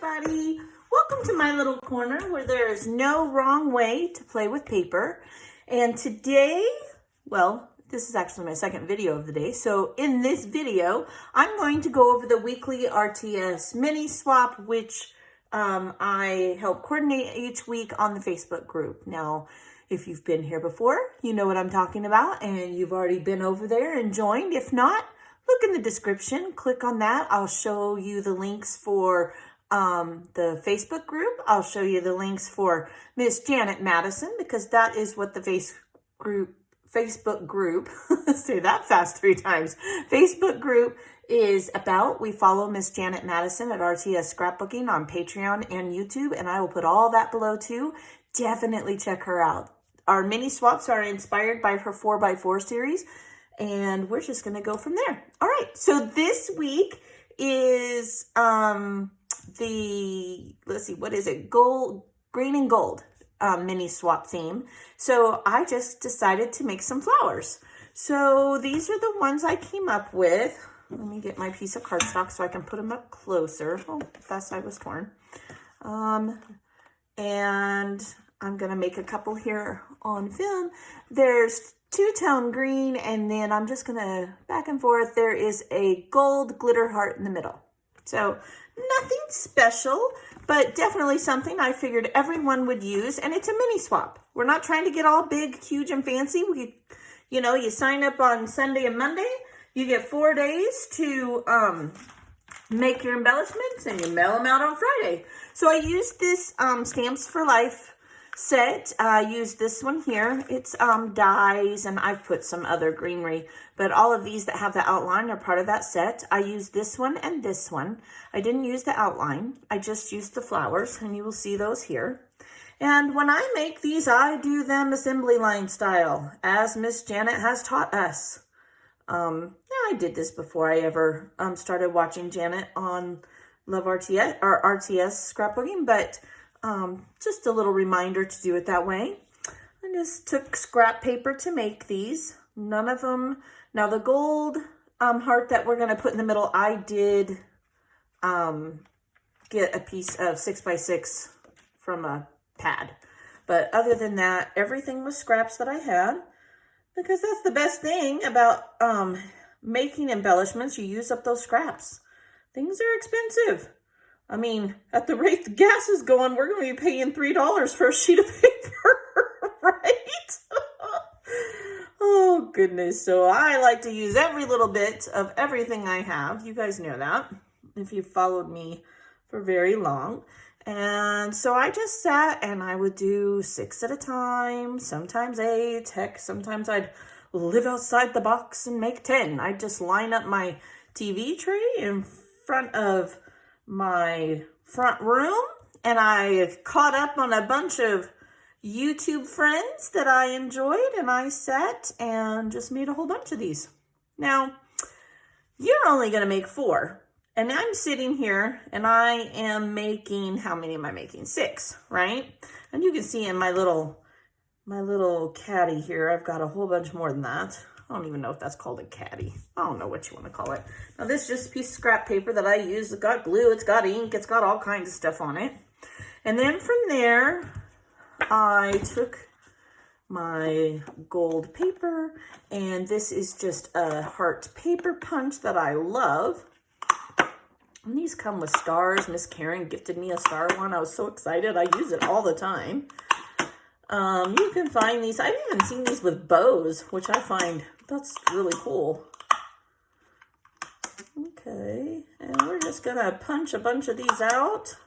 everybody. Welcome to my little corner where there is no wrong way to play with paper. And today, well, this is actually my second video of the day. So in this video, I'm going to go over the weekly RTS mini swap, which I help coordinate each week on the Facebook group. Now, if you've been here before, you know what I'm talking about and you've already been over there and joined. If not, look in the description, click on that. I'll show you the links for the Facebook group. I'll show you the links for Miss Janet Madison, because that is what the Facebook group, say that fast 3 times, Facebook group is about. We follow Miss Janet Madison at RTS Scrapbooking on Patreon and YouTube, and I will put all that below too. Definitely check her out. Our mini swaps are inspired by her 4x4 series, and we're just going to go from there. All right, so this week is let's see, what is it? Green and gold mini swap theme. So I just decided to make some flowers. So these are the ones I came up with. Let me get my piece of cardstock so I can put them up closer. Oh, that side was torn. And I'm going to make a couple here on film. There's two-tone green, and then I'm just going to back and forth. There is a gold glitter heart in the middle. So nothing special, but definitely something I figured everyone would use, and it's a mini swap. We're not trying to get all big, huge, and fancy. You sign up on Sunday and Monday. You get 4 days to make your embellishments, and you mail them out on Friday. So I used this Stamps for Life set. I used this one here. It's dies, and I've put some other greenery, but all of these that have the outline are part of that set. I used this one and this one. I didn't use the outline. I just used the flowers, and you will see those here. And when I make these, I do them assembly line style, as Miss Janet has taught us. Yeah, I did this before I ever started watching Janet on Love RTS or RTS scrapbooking, but just a little reminder to do it that way. I just took scrap paper to make these. None of them. Now the gold heart that we're going to put in the middle, I did get a piece of 6x6 from a pad. But other than that, everything was scraps that I had, because that's the best thing about making embellishments. You use up those scraps. Things are expensive. I mean, at the rate the gas is going, we're going to be paying $3 for a sheet of paper, right? Oh, goodness. So I like to use every little bit of everything I have. You guys know that if you've followed me for very long. And so I just sat and I would do 6 at a time, sometimes 8. Heck, sometimes I'd live outside the box and make 10. I'd just line up my TV tray in front of my front room, and I caught up on a bunch of YouTube friends that I enjoyed, and I sat and just made a whole bunch of these. Now, you're only going to make 4, and I'm sitting here and I am making, how many am I making? 6, right? And you can see in my little caddy here, I've got a whole bunch more than that. I don't even know if that's called a caddy. I don't know what you want to call it. Now, this is just a piece of scrap paper that I use. It's got glue, it's got ink, it's got all kinds of stuff on it. And then from there, I took my gold paper, and this is just a heart paper punch that I love. And these come with stars. Miss Karen gifted me a star one. I was so excited. I use it all the time. You can find these. I've even seen these with bows, which I find that's really cool. Okay, and we're just gonna punch a bunch of these out.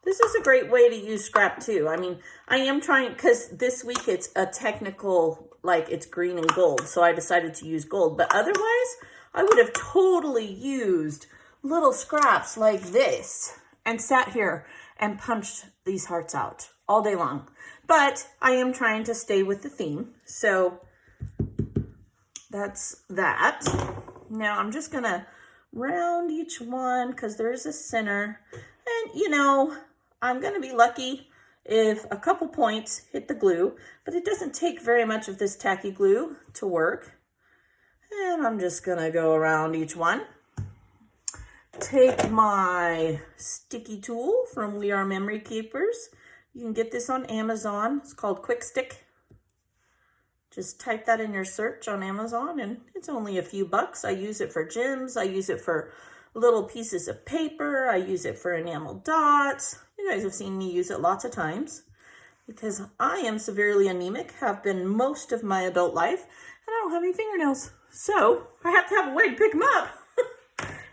This is a great way to use scrap too. I mean, I am trying, because this week it's a technical, like it's green and gold, so I decided to use gold. But otherwise, I would have totally used little scraps like this and sat here and punched these hearts out all day long. But I am trying to stay with the theme, so that's that. Now I'm just gonna round each one because there's a center, and I'm gonna be lucky if a couple points hit the glue, but it doesn't take very much of this tacky glue to work. And I'm just gonna go around each one. take my sticky tool from We Are Memory Keepers. You can get this on Amazon. It's called Quick Stick. Just type that in your search on Amazon and it's only a few bucks. I use it for gems. I use it for little pieces of paper. I use it for enamel dots. You guys have seen me use it lots of times because I am severely anemic, have been most of my adult life, and I don't have any fingernails. So I have to have a way to pick them up.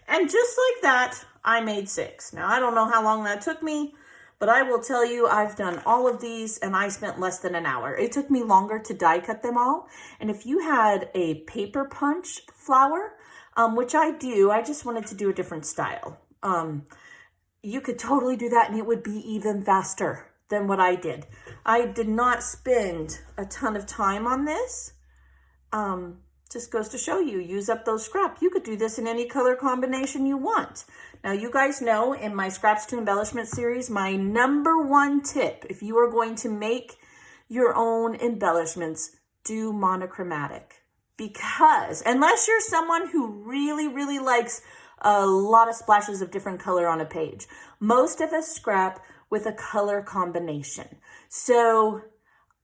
And just like that, I made 6. Now, I don't know how long that took me, but I will tell you, I've done all of these and I spent less than an hour. It took me longer to die cut them all. And if you had a paper punch flower, which I do, I just wanted to do a different style. You could totally do that and it would be even faster than what I did. I did not spend a ton of time on this. Just goes to show you, use up those scraps. You could do this in any color combination you want. Now, you guys know in my Scraps to Embellishment series, my #1 tip, if you are going to make your own embellishments, do monochromatic. Because unless you're someone who really, really likes a lot of splashes of different color on a page, most of us scrap with a color combination. So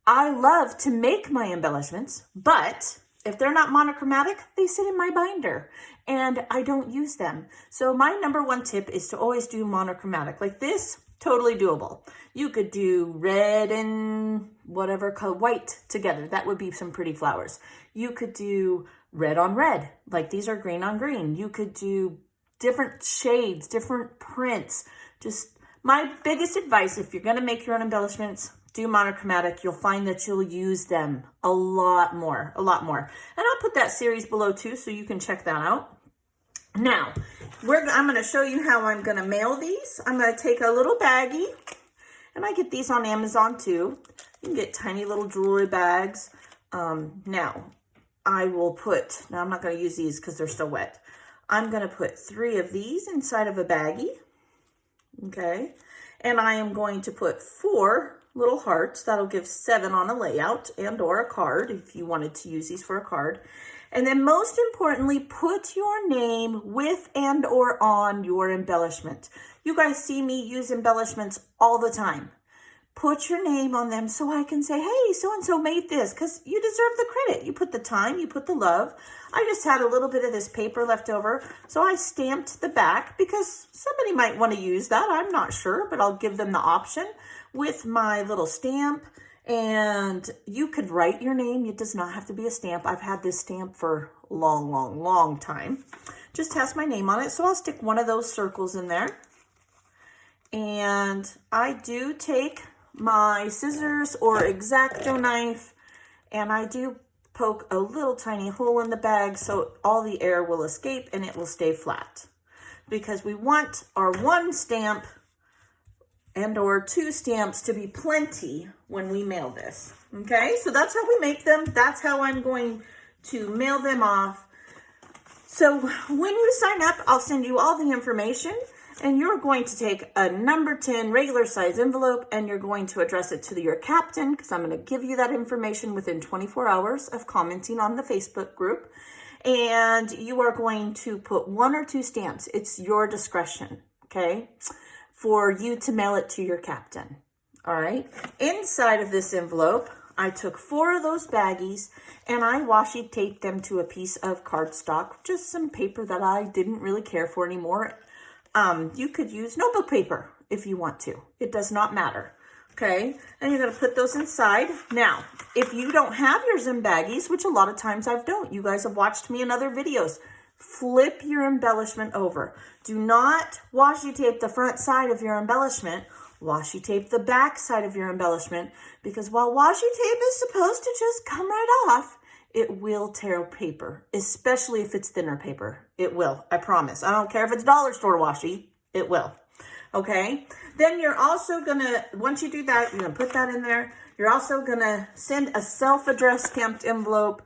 I love to make my embellishments, but if they're not monochromatic, they sit in my binder and I don't use them. So my #1 tip is to always do monochromatic. Like this, totally doable. You could do red and whatever color, white together. That would be some pretty flowers. You could do red on red, like these are green on green. You could do different shades, different prints. Just my biggest advice, if you're gonna make your own embellishments, do monochromatic. You'll find that you'll use them a lot more. And I'll put that series below too, so you can check that out. Now, I'm gonna show you how I'm gonna mail these. I'm gonna take a little baggie, and I get these on Amazon too. You can get tiny little jewelry bags. Now, I'm not gonna use these because they're still wet. I'm gonna put 3 of these inside of a baggie, okay? And I am going to put 4 little hearts. That'll give 7 on a layout and or a card if you wanted to use these for a card. And then most importantly, put your name with and or on your embellishment. You guys see me use embellishments all the time. Put your name on them so I can say, hey, so-and-so made this, because you deserve the credit. You put the time, you put the love. I just had a little bit of this paper left over, so I stamped the back because somebody might want to use that. I'm not sure, but I'll give them the option with my little stamp. And you could write your name. It does not have to be a stamp. I've had this stamp for a long time. Just has my name on it, so I'll stick one of those circles in there. And I do take my scissors or X-Acto knife, and I do poke a little tiny hole in the bag so all the air will escape and it will stay flat. Because we want our 1 stamp and or 2 stamps to be plenty when we mail this. Okay, so that's how we make them. That's how I'm going to mail them off. So when you sign up, I'll send you all the information. And you're going to take a number 10 regular size envelope and you're going to address it to your captain, because I'm going to give you that information within 24 hours of commenting on the Facebook group. And you are going to put 1 or 2 stamps. It's your discretion, okay, for you to mail it to your captain. All right. Inside of this envelope, I took 4 of those baggies and I washi taped them to a piece of cardstock, just some paper that I didn't really care for anymore. You could use notebook paper if you want to. It does not matter. Okay, and you're going to put those inside. Now, if you don't have yours in baggies, which a lot of times I don't, you guys have watched me in other videos, flip your embellishment over. Do not washi tape the front side of your embellishment. Washi tape the back side of your embellishment, because while washi tape is supposed to just come right off, it will tear paper, especially if it's thinner paper. It will, I promise. I don't care if it's dollar store washi, it will. Okay, then you're also gonna, once you do that, you're gonna put that in there. You're also gonna send a self-addressed stamped envelope.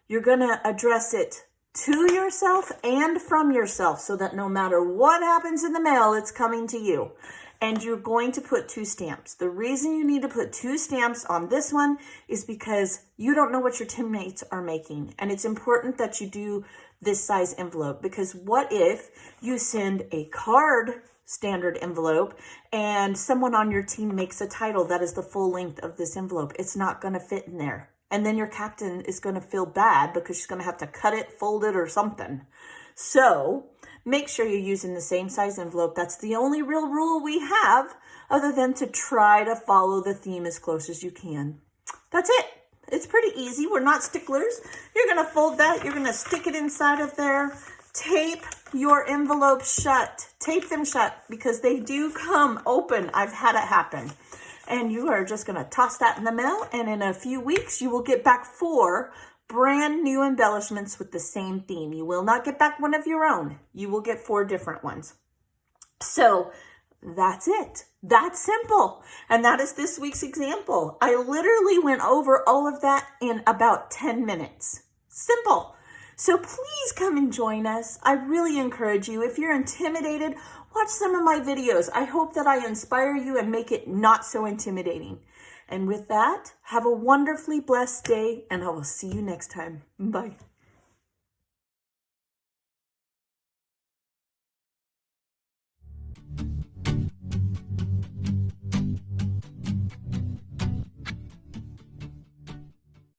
You're gonna address it to yourself and from yourself so that no matter what happens in the mail, it's coming to you. and you're going to put 2 stamps. The reason you need to put 2 stamps on this one is because you don't know what your teammates are making. And it's important that you do this size envelope, because what if you send a card standard envelope and someone on your team makes a title that is the full length of this envelope? It's not going to fit in there. And then your captain is going to feel bad because she's going to have to cut it, fold it, or something. So make sure you're using the same size envelope. That's the only real rule we have, other than to try to follow the theme as close as you can. That's it. It's pretty easy. We're not sticklers. You're going to fold that. You're going to stick it inside of there. Tape your envelopes shut. Tape them shut, because they do come open. I've had it happen. And you are just going to toss that in the mail, and in a few weeks you will get back 4 brand new embellishments with the same theme. You will not get back one of your own. You will get 4 different ones. So that's it. That's simple. And that is this week's example. I literally went over all of that in about 10 minutes. Simple. So please come and join us. I really encourage you. If you're intimidated, watch some of my videos. I hope that I inspire you and make it not so intimidating. And with that, have a wonderfully blessed day, and I will see you next time. Bye.